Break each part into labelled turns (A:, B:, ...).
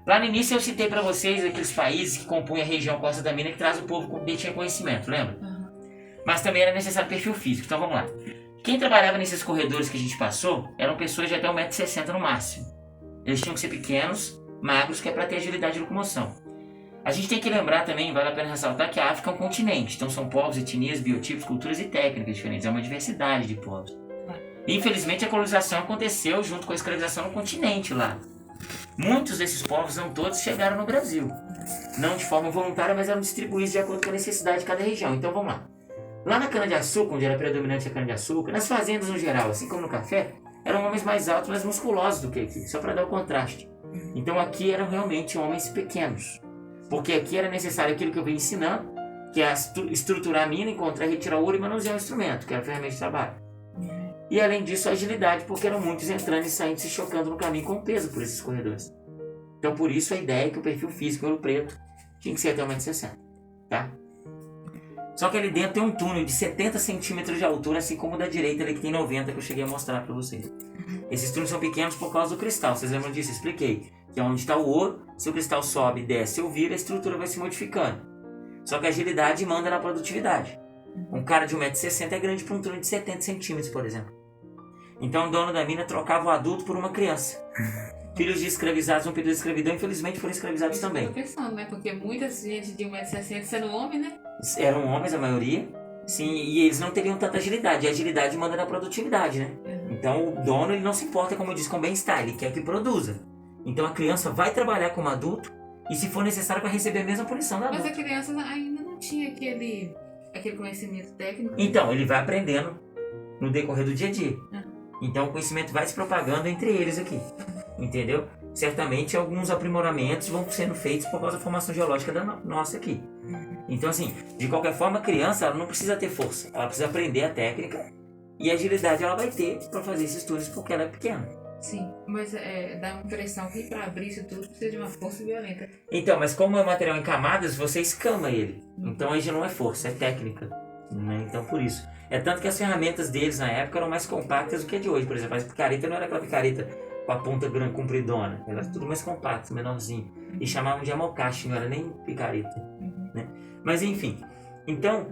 A: Lá no início eu citei para vocês aqueles países que compõem a região Costa da Mina que traz o povo que detinha conhecimento, lembra? Mas também era necessário perfil físico, então vamos lá. Quem trabalhava nesses corredores que a gente passou eram pessoas de até 1,60 m no máximo. Eles tinham que ser pequenos, magros, que é para ter agilidade de locomoção. A gente tem que lembrar também, vale a pena ressaltar, que a África é um continente, então são povos, etnias, biotipos, culturas e técnicas diferentes, é uma diversidade de povos. Infelizmente a colonização aconteceu junto com a escravização no continente lá. Muitos desses povos, não todos, chegaram no Brasil. Não de forma voluntária, mas eram distribuídos de acordo com a necessidade de cada região. Então vamos lá. Lá na cana-de-açúcar, onde era predominante a cana-de-açúcar, nas fazendas no geral, assim como no café, eram homens mais altos, mais musculosos do que aqui, só para dar o contraste. Então aqui eram realmente homens pequenos. Porque aqui era necessário aquilo que eu venho ensinando, que é estruturar a mina, encontrar, retirar o ouro e manusear o instrumento, que era a ferramenta de trabalho. E além disso, a agilidade, porque eram muitos entrando e saindo, se chocando no caminho com peso por esses corredores. Então por isso a ideia é que o perfil físico Ouro Preto tinha que ser até 1,60 m, tá? Só que ali dentro tem um túnel de 70 centímetros de altura, assim como o da direita ali que tem 90, que eu cheguei a mostrar para vocês. Esses túneis são pequenos por causa do cristal, vocês lembram disso? Eu expliquei. Que é onde está o ouro, se o cristal sobe, desce ou vira, a estrutura vai se modificando. Só que a agilidade manda na produtividade. Um cara de 1,60 m é grande para um túnel de 70 centímetros, por exemplo. Então o dono da mina trocava o adulto por uma criança. Filhos de escravizados no período de escravidão, infelizmente, foram escravizados também.
B: Eu tô pensando, né? Porque muita gente de 1,60 m sendo homem, né?
A: Eram homens, a maioria. Sim, e eles não teriam tanta agilidade. E a agilidade manda na produtividade, né? Então o dono, ele não se importa, como eu disse, com bem-estar. Ele quer que produza. Então a criança vai trabalhar como adulto e, se for necessário, vai receber a mesma punição da adulto.
B: Mas a criança ainda não tinha aquele conhecimento técnico.
A: Então, ele vai aprendendo no decorrer do dia a dia. Então o conhecimento vai se propagando entre eles aqui. Entendeu? Certamente alguns aprimoramentos vão sendo feitos por causa da formação geológica da nossa aqui. Então, assim, de qualquer forma, a criança, ela não precisa ter força. Ela precisa aprender a técnica e a agilidade ela vai ter para fazer esses túneis porque ela é pequena.
B: Sim, mas dá uma impressão que para abrir isso tudo precisa de uma força violenta.
A: Então, mas como é um material em camadas, você escama ele. Então aí já não é força, é técnica. Né? Então por isso. É tanto que as ferramentas deles na época eram mais compactas do que a de hoje. Por exemplo, a picareta não era aquela picareta com a ponta grande, compridona. Ela era tudo mais compacto, menorzinho. E chamavam de amocache, não era nem picareta. Né? Mas enfim. Então,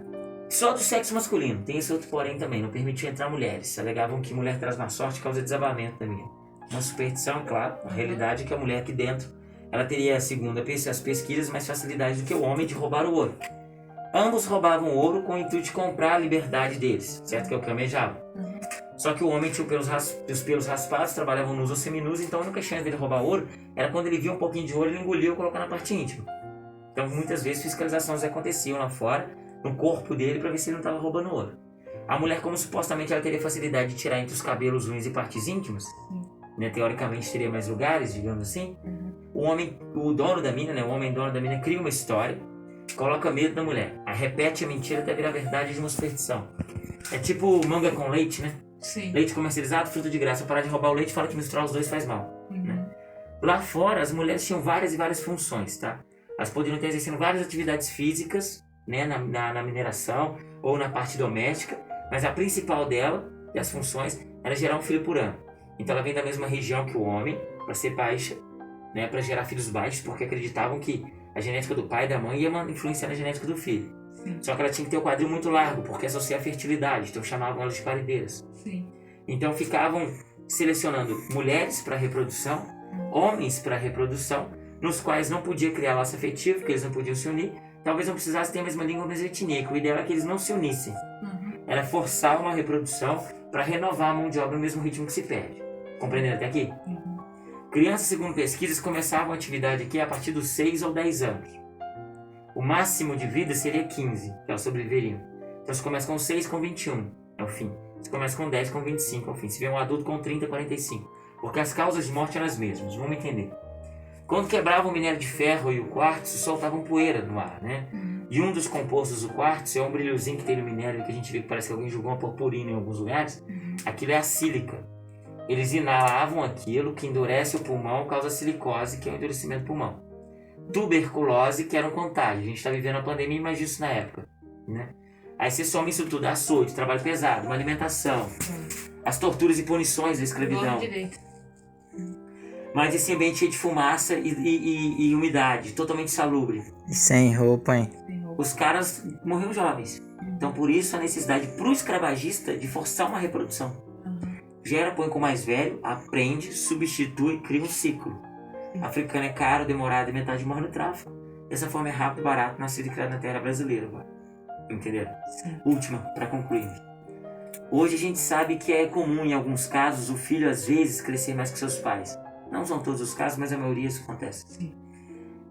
A: só do sexo masculino. Tem esse outro porém também. Não permitia entrar mulheres. Alegavam que mulher traz má sorte e causa desabamento da mina. Uma superstição, claro. A realidade é que a mulher aqui dentro, ela teria, segundo as pesquisas, mais facilidade do que o homem de roubar o ouro. Ambos roubavam ouro com o intuito de comprar a liberdade deles, certo? Que é o que almejavam. Só que o homem tinha os pelos raspados, trabalhava nus ou seminus, então a única chance dele roubar ouro era quando ele via um pouquinho de ouro, ele engolia e colocava na parte íntima. Então muitas vezes fiscalizações aconteciam lá fora, no corpo dele, para ver se ele não estava roubando ouro. A mulher, como supostamente ela teria facilidade de tirar entre os cabelos, unhas e partes íntimas, né, teoricamente teria mais lugares, digamos assim, o dono da mina, né, o homem dono da mina, cria uma história, coloca medo da mulher, aí repete a mentira até virar verdade de uma superstição. É tipo manga com leite, né?
B: Sim.
A: Leite comercializado, fruto de graça. Parar de roubar o leite, fala que misturar os dois faz mal. Né? Lá fora, as mulheres tinham várias e várias funções, tá? Elas poderiam estar exercendo várias atividades físicas, né, na mineração ou na parte doméstica, mas a principal dela, das funções, era gerar um filho por ano. Então ela vem da mesma região que o homem, para ser baixa, né, para gerar filhos baixos, porque acreditavam que a genética do pai e da mãe ia influenciar na genética do filho. Sim. Só que ela tinha que ter o quadril muito largo, porque associa a fertilidade, então chamavam elas de parideiras.
B: Sim.
A: Então ficavam selecionando mulheres para reprodução, homens para reprodução, nos quais não podia criar laço afetivo, porque eles não podiam se unir, talvez não precisassem ter a mesma língua, a mesma etnia, que o ideal é que eles não se unissem. Era forçar uma reprodução para renovar a mão de obra no mesmo ritmo que se perde. Compreendendo até aqui? Crianças, segundo pesquisas, começavam a atividade aqui a partir dos 6 ou 10 anos. O máximo de vida seria 15, que elas sobreviveriam. Então você começa com 6, com 21, é o fim. Você começa com 10, com 25, é o fim. Você vê um adulto com 30, 45. Porque as causas de morte eram as mesmas, vamos entender. Quando quebravam o minério de ferro e o quartzo, soltavam poeira no ar, né? E um dos compostos do quartzo é um brilhozinho que tem no minério, que a gente vê que parece que alguém jogou uma purpurina em alguns lugares. Aquilo é a sílica. Eles inalavam aquilo, que endurece o pulmão, causa silicose, que é o endurecimento do pulmão. tuberculose, que era um contágio. A gente está vivendo a pandemia, mas isso na época, né? Aí você soma isso tudo, açoite, trabalho pesado, uma alimentação, as torturas e punições da escravidão. Mas esse ambiente cheio de fumaça e umidade, totalmente insalubre.
C: E sem roupa, hein?
A: Os caras morriam jovens. Então por isso a necessidade pro escravagista de forçar uma reprodução. Gera, põe com o mais velho, aprende, substitui, cria um ciclo. Africano é caro, demorado e metade morre no tráfico. Dessa forma é rápido, barato, nascido e criado na terra brasileira. Entenderam?
B: Sim.
A: Última, para concluir. Hoje a gente sabe que é comum em alguns casos o filho às vezes crescer mais que seus pais. Não são todos os casos, mas a maioria isso acontece.
B: Sim.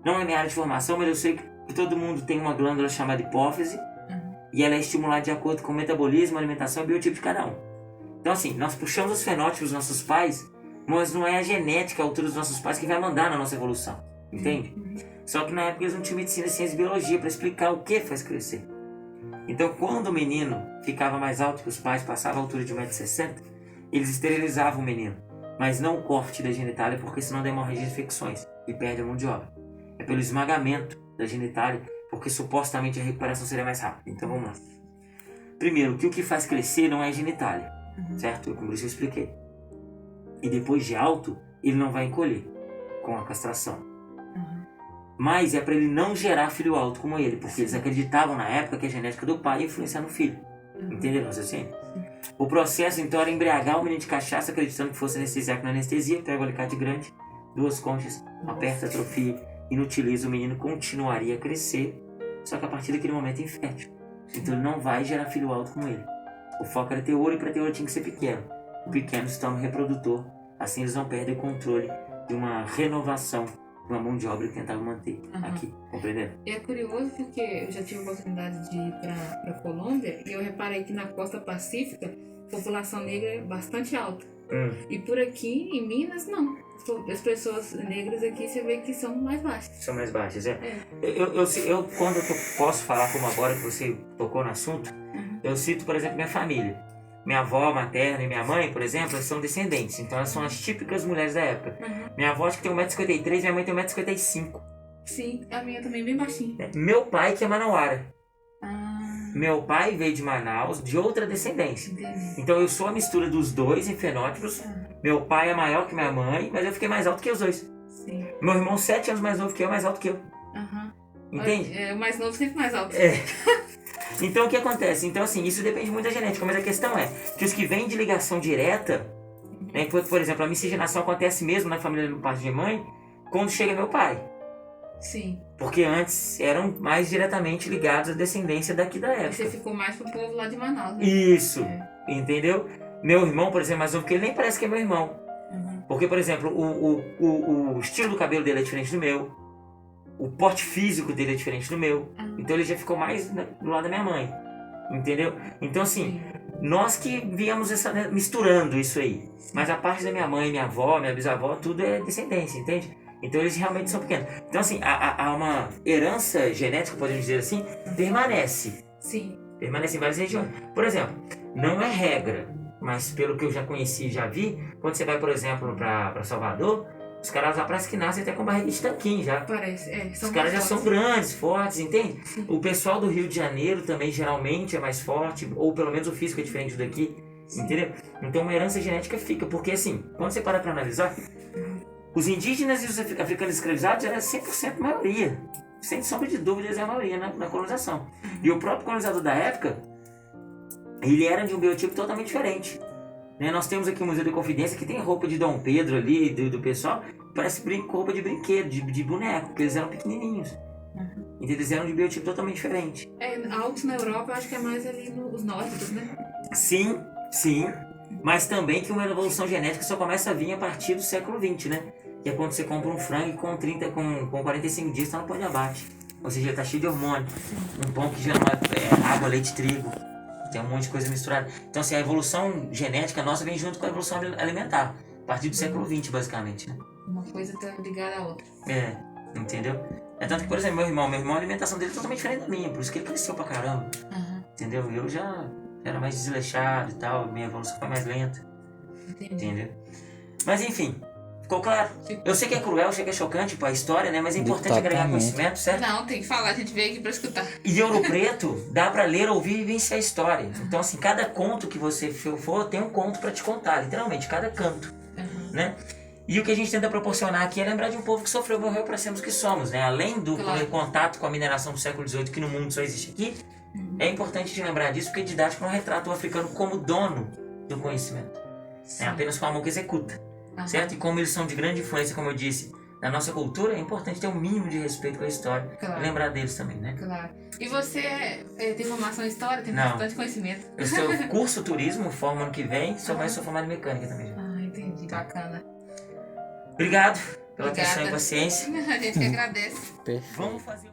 A: Não é minha área de formação, mas eu sei que todo mundo tem uma glândula chamada hipófise e ela é estimulada de acordo com o metabolismo, alimentação e biotipo de cada um. Então assim, nós puxamos os fenótipos dos nossos pais, mas não é a genética, a altura dos nossos pais que vai mandar na nossa evolução, entende? Só que na época eles não tinham medicina, ciência e biologia para explicar o que faz crescer. Então quando o menino ficava mais alto que os pais, passava a altura de 1,60 m, eles esterilizavam o menino, mas não o corte da genitália, porque senão dá hemorragia de infecções e perde a mão de obra. É pelo esmagamento da genitália, porque supostamente a recuperação seria mais rápida. Então vamos lá. Primeiro, que o que faz crescer não é a genitália, certo? Como isso eu expliquei. E depois de alto, ele não vai encolher com a castração. Mas é para ele não gerar filho alto como ele, porque eles acreditavam na época que a genética do pai ia influenciar no filho. Entenderam assim? O processo então era embriagar o menino de cachaça, acreditando que fosse anestesiar com anestesia, pega o alicate grande, 2 conchas, aperta, atrofia, inutiliza, o menino continuaria a crescer, só que a partir daquele momento é infértil. Então ele não vai gerar filho alto como ele. O foco era ter ouro e para ter ouro tinha que ser pequeno. O pequeno se torna um reprodutor, assim eles não perdem o controle de uma renovação de uma mão de obra que tentava manter aqui, compreendendo?
B: E é curioso porque eu já tive a oportunidade de ir para Colômbia e eu reparei que na costa pacífica a população negra é bastante alta. E por aqui, em Minas, não. As pessoas negras aqui, você vê que são mais baixas.
A: São mais baixas, é. Eu quando eu posso falar como agora que você tocou no assunto, eu cito, por exemplo, minha família. Minha avó materna e minha mãe, por exemplo, são descendentes. Então elas são as típicas mulheres da época. Minha avó acho que tem 1,53 m, minha mãe tem 1,55 m.
B: Sim, a minha também bem baixinha.
A: Meu pai que é manauara. Meu pai veio de Manaus, de outra descendência.
B: Entendi.
A: Então eu sou a mistura dos dois em fenótipos. Meu pai é maior que minha mãe, mas eu fiquei mais alto que os dois.
B: Sim.
A: Meu irmão 7 anos mais novo que eu, mais alto que eu. Entende?
B: O mais novo sempre mais alto.
A: Então o que acontece? Então assim, isso depende muito da genética, mas a questão é que os que vêm de ligação direta, né, por exemplo, a miscigenação acontece mesmo na família do pai de mãe, quando chega meu pai.
B: Sim.
A: Porque antes eram mais diretamente ligados à descendência daqui da época.
B: E você ficou mais pro povo lá de Manaus, né?
A: Isso, entendeu? Meu irmão, por exemplo, mais novo que ele, nem parece que é meu irmão. Porque, por exemplo, o estilo do cabelo dele é diferente do meu. O porte físico dele é diferente do meu. Então ele já ficou mais do lado da minha mãe. Entendeu? Então assim, nós que viemos misturando isso aí. Mas a parte da minha mãe, minha avó, minha bisavó, tudo é descendência, entende? Então eles realmente são pequenos. Então assim, há uma herança genética, podemos dizer assim, permanece.
B: Sim.
A: Permanece em várias regiões. Por exemplo, não é regra, mas pelo que eu já conheci e já vi, quando você vai, por exemplo, para Salvador, os caras lá parece que nascem até com barriga de tanquinho já.
B: Parece,
A: Os caras já são grandes, fortes, entende?
B: Sim.
A: O pessoal do Rio de Janeiro também geralmente é mais forte, ou pelo menos o físico é diferente do daqui, entendeu? Então uma herança genética fica, porque assim, quando você para analisar, os indígenas e os africanos escravizados eram 100% maioria. Sem sombra de dúvidas é a maioria na colonização. E o próprio colonizador da época, ele era de um biotipo totalmente diferente. Né? Nós temos aqui o Museu da Confidência, que tem roupa de Dom Pedro ali, do pessoal, parece roupa de brinquedo, de boneco, porque eles eram pequenininhos. Então eles eram de biotipo totalmente diferente.
B: Altos na Europa, eu acho que é mais ali nos nórdicos, né?
A: Sim, mas também que uma evolução genética só começa a vir a partir do século XX, né? Que é quando você compra um frango e com 45 dias está no pão de abate. Ou seja, ele está cheio de hormônio. Um pão que gera água, leite, trigo. Tem um monte de coisa misturada. Então assim, a evolução genética nossa vem junto com a evolução alimentar. A partir do século XX, basicamente, né?
B: Uma coisa está ligada à outra.
A: Entendeu? É tanto que, por exemplo, meu irmão, a alimentação dele é totalmente diferente da minha. Por isso que ele cresceu pra caramba. Entendeu? Eu já era mais desleixado e tal. Minha evolução foi mais lenta.
B: Entendi.
A: Entendeu? Mas enfim, Ficou claro? Eu sei que é cruel, eu sei que é chocante, tipo, a história, né? Mas é importante agregar conhecimento, certo?
B: Não, tem que falar, a gente veio aqui pra escutar.
A: E Ouro Preto dá pra ler, ouvir e vivenciar a história. Então, assim, cada conto que você for, tem um conto pra te contar, literalmente, cada canto, né? E o que a gente tenta proporcionar aqui é lembrar de um povo que sofreu e morreu para sermos o que somos, né? Além do contato com a mineração do século XVIII, que no mundo só existe aqui, é importante te lembrar disso, porque didático não retrata o africano como dono do conhecimento. É apenas com a mão que executa, certo? E como eles são de grande influência, como eu disse, na nossa cultura, é importante ter um mínimo de respeito com a história e lembrar deles também, né?
B: Claro. E você tem formação em história, tem bastante conhecimento.
A: Eu curso turismo, formo ano que vem, sou formado em mecânica também.
B: Ah, entendi, bacana.
A: Obrigado pela atenção e paciência.
B: A gente que agradece.
C: Perfeito.
A: Vamos fazer